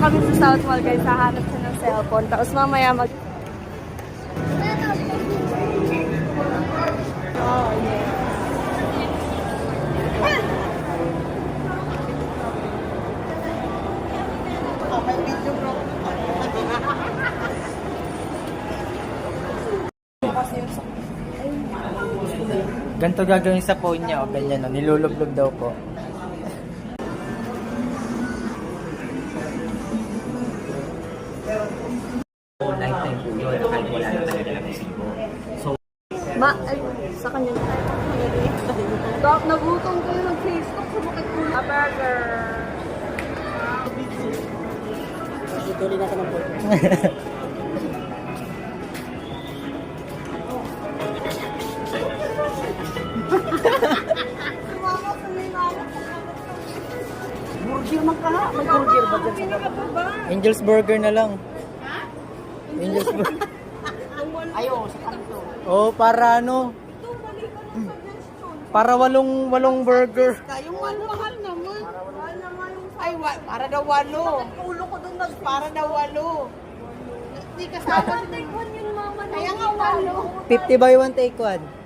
kami sa South Mall guys, hahanap siya ng cellphone. Tapos mamaya mag... Oh, yeah. Ganito gagawin sa phone niya, o ganyan, no? Nilulublog daw po. Lifetime po yun, kahit wala na talaga lang resibo. So, Ay, sa kanya na. Dok, nagutom ko yung mag-Facebook. Sumakit ko na burger. Tuloy natin ang board. Burger man ka ha? May burger ba dyan sa baba? Angel's Burger na lang. Angel's Burger. Ayaw, sa kanto. Oh, para ano? Para walong burger. Yung mahal naman. Ay, para daw walo. Ulo ko doon para daw walo. Hindi kasama. Kaya nga walo. 50 by 1 take 1.